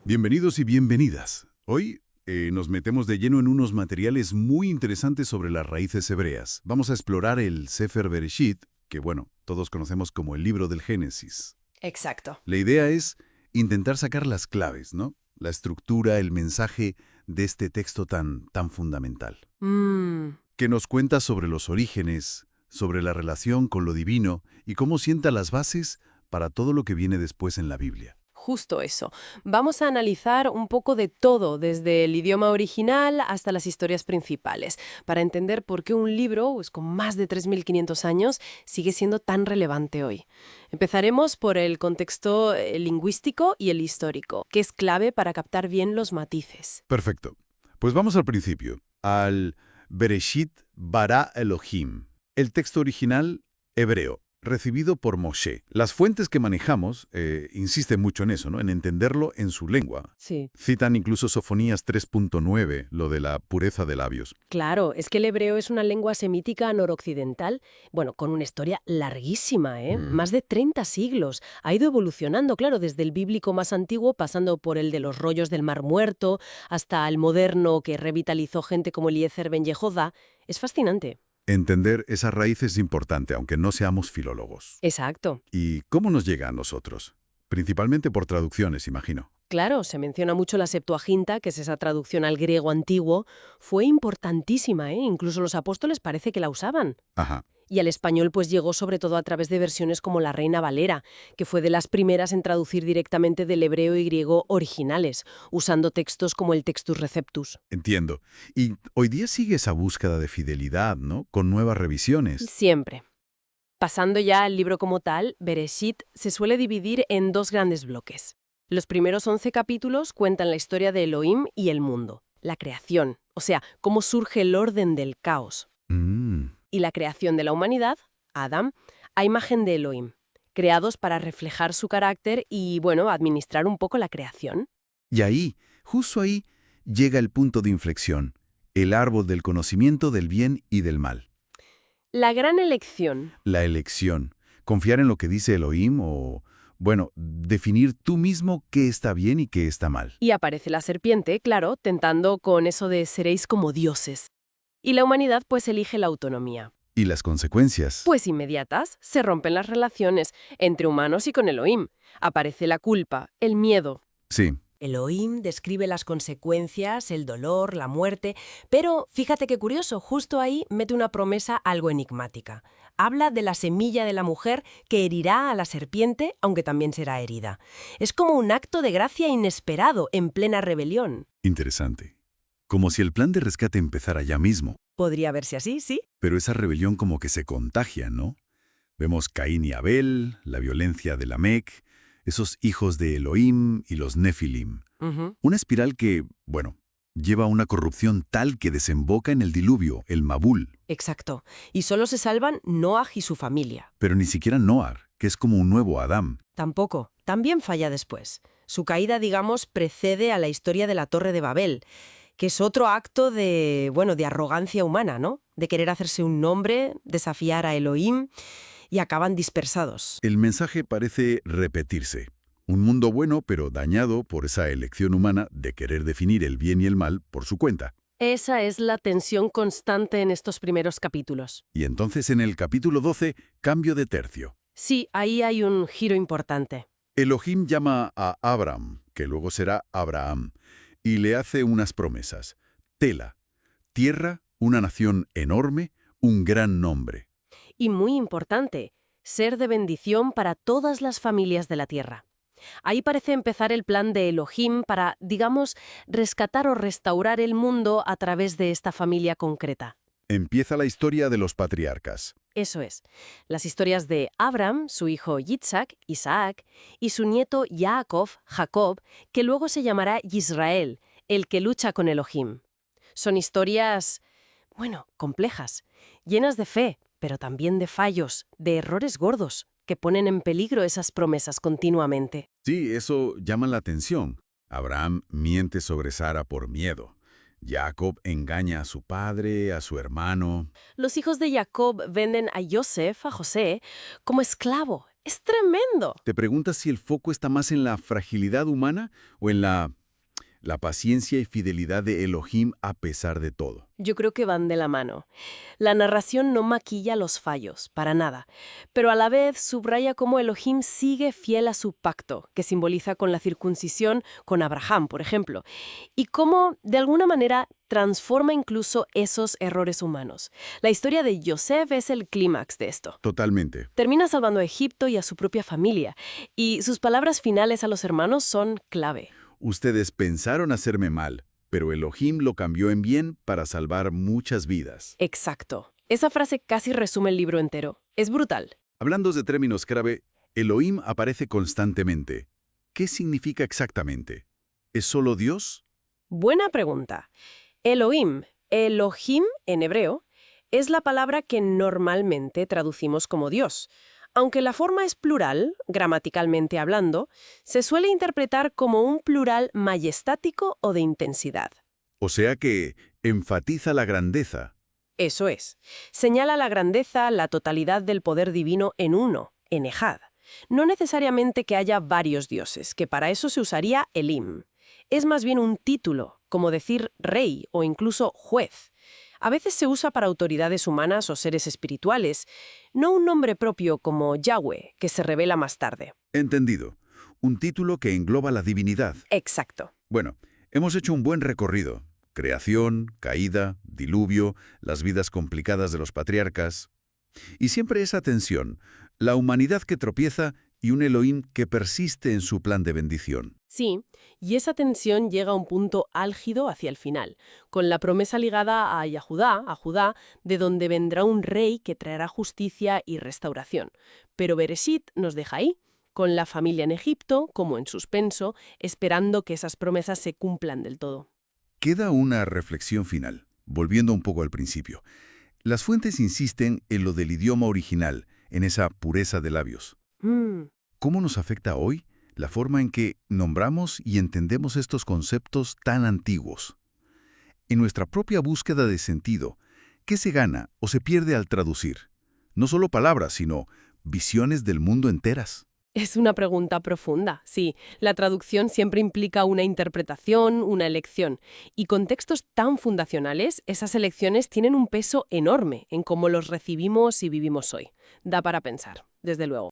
Bienvenidos y bienvenidas. Hoy nos metemos de lleno en unos materiales muy interesantes sobre las raíces hebreas. Vamos a explorar el Sefer Bereshit, que bueno, todos conocemos como el libro del Génesis. Exacto. La idea es intentar sacar las claves, ¿no? La estructura, el mensaje de este texto tan fundamental. Que nos cuenta sobre los orígenes, sobre la relación con lo divino y cómo sienta las bases para todo lo que viene después en la Biblia. Justo eso. Vamos a analizar un poco de todo, desde el idioma original hasta las historias principales, para entender por qué un libro, pues, con más de 3.500 años, sigue siendo tan relevante hoy. Empezaremos por el contexto lingüístico y el histórico, que es clave para captar bien los matices. Perfecto. Pues vamos al principio, al Bereshit bara Elohim, el texto original hebreo, recibido por Moshe. Las fuentes que manejamos insisten mucho en eso, ¿no? En entenderlo en su lengua. Sí. Citan incluso Sofonías 3.9, lo de la pureza de labios. Claro, es que el hebreo es una lengua semítica noroccidental, bueno, con una historia larguísima, Más de 30 siglos. Ha ido evolucionando, claro, desde el bíblico más antiguo, pasando por el de los rollos del Mar Muerto, hasta el moderno que revitalizó gente como Eliezer Ben Yehoda. Es fascinante. Entender esas raíces es importante, aunque no seamos filólogos. Exacto. ¿Y cómo nos llega a nosotros? Principalmente por traducciones, imagino. Claro, se menciona mucho la Septuaginta, que es esa traducción al griego antiguo. Fue importantísima, Incluso los apóstoles parece que la usaban. Ajá. Y al español pues llegó sobre todo a través de versiones como la Reina Valera, que fue de las primeras en traducir directamente del hebreo y griego originales, usando textos como el Textus Receptus. Entiendo. Y hoy día sigue esa búsqueda de fidelidad, ¿no? Con nuevas revisiones. Siempre. Pasando ya al libro como tal, Bereshit se suele dividir en dos grandes bloques. Los primeros 11 capítulos cuentan la historia de Elohim y el mundo, la creación, o sea, cómo surge el orden del caos. Y la creación de la humanidad, Adam, a imagen de Elohim, creados para reflejar su carácter y, bueno, administrar un poco la creación. Y ahí, justo ahí, llega el punto de inflexión, el árbol del conocimiento del bien y del mal. La gran elección. La elección, confiar en lo que dice Elohim o, bueno, definir tú mismo qué está bien y qué está mal. Y aparece la serpiente, claro, tentando con eso de seréis como dioses. Y la humanidad pues elige la autonomía. ¿Y las consecuencias? Pues inmediatas, se rompen las relaciones entre humanos y con Elohim. Aparece la culpa, el miedo. Sí. Elohim describe las consecuencias, el dolor, la muerte, pero fíjate qué curioso, justo ahí mete una promesa algo enigmática. Habla de la semilla de la mujer que herirá a la serpiente, aunque también será herida. Es como un acto de gracia inesperado, en plena rebelión. Interesante. Como si el plan de rescate empezara ya mismo. Podría verse así, ¿sí? Pero esa rebelión como que se contagia, ¿no? Vemos Caín y Abel, la violencia de Lamec, esos hijos de Elohim y los Nefilim. Una espiral que, bueno, lleva a una corrupción tal que desemboca en el diluvio, el Mabul. Exacto. Y solo se salvan Noah y su familia. Pero ni siquiera Noar, que es como un nuevo Adán. Tampoco. También falla después. Su caída, digamos, precede a la historia de la Torre de Babel, que es otro acto de, bueno, de arrogancia humana, ¿no? De querer hacerse un nombre, desafiar a Elohim, y acaban dispersados. El mensaje parece repetirse. Un mundo bueno, pero dañado por esa elección humana de querer definir el bien y el mal por su cuenta. Esa es la tensión constante en estos primeros capítulos. Y entonces en el capítulo 12, cambio de tercio. Sí, ahí hay un giro importante. Elohim llama a Abram, que luego será Abraham, y le hace unas promesas. Tela, tierra, una nación enorme, un gran nombre. Y muy importante, ser de bendición para todas las familias de la tierra. Ahí parece empezar el plan de Elohim para, digamos, rescatar o restaurar el mundo a través de esta familia concreta. Empieza la historia de los patriarcas. Eso es. Las historias de Abraham, su hijo Yitzhak, Isaac, y su nieto Jacob, que luego se llamará Yisrael, el que lucha con Elohim. Son historias, bueno, complejas, llenas de fe, pero también de fallos, de errores gordos, que ponen en peligro esas promesas continuamente. Sí, eso llama la atención. Abraham miente sobre Sara por miedo. Jacob engaña a su padre, a su hermano. Los hijos de Jacob venden a José, como esclavo. Es tremendo. Te preguntas si el foco está más en la fragilidad humana o en la paciencia y fidelidad de Elohim a pesar de todo. Yo creo que van de la mano. La narración no maquilla los fallos, para nada, pero a la vez subraya cómo Elohim sigue fiel a su pacto, que simboliza con la circuncisión con Abraham, por ejemplo, y cómo, de alguna manera, transforma incluso esos errores humanos. La historia de Yosef es el clímax de esto. Totalmente. Termina salvando a Egipto y a su propia familia, y sus palabras finales a los hermanos son clave. Ustedes pensaron hacerme mal, pero Elohim lo cambió en bien para salvar muchas vidas. Exacto. Esa frase casi resume el libro entero. Es brutal. Hablando de términos clave, Elohim aparece constantemente. ¿Qué significa exactamente? ¿Es solo Dios? Buena pregunta. Elohim en hebreo, es la palabra que normalmente traducimos como Dios. Aunque la forma es plural, gramaticalmente hablando, se suele interpretar como un plural majestático o de intensidad. O sea que enfatiza la grandeza. Eso es. Señala la grandeza, la totalidad del poder divino en uno, en Ejad. No necesariamente que haya varios dioses, que para eso se usaría Elim. Es más bien un título, como decir rey o incluso juez. A veces se usa para autoridades humanas o seres espirituales, no un nombre propio como Yahweh, que se revela más tarde. Entendido. Un título que engloba la divinidad. Exacto. Bueno, hemos hecho un buen recorrido. Creación, caída, diluvio, las vidas complicadas de los patriarcas. Y siempre esa tensión, la humanidad que tropieza y un Elohim que persiste en su plan de bendición. Sí, y esa tensión llega a un punto álgido hacia el final, con la promesa ligada a Judá, de donde vendrá un rey que traerá justicia y restauración. Pero Bereshit nos deja ahí, con la familia en Egipto, como en suspenso, esperando que esas promesas se cumplan del todo. Queda una reflexión final, volviendo un poco al principio. Las fuentes insisten en lo del idioma original, en esa pureza de labios. ¿Cómo nos afecta hoy la forma en que nombramos y entendemos estos conceptos tan antiguos? En nuestra propia búsqueda de sentido, ¿qué se gana o se pierde al traducir? No solo palabras, sino visiones del mundo enteras. Es una pregunta profunda, sí. La traducción siempre implica una interpretación, una elección. Y con textos tan fundacionales, esas elecciones tienen un peso enorme en cómo los recibimos y vivimos hoy. Da para pensar, desde luego.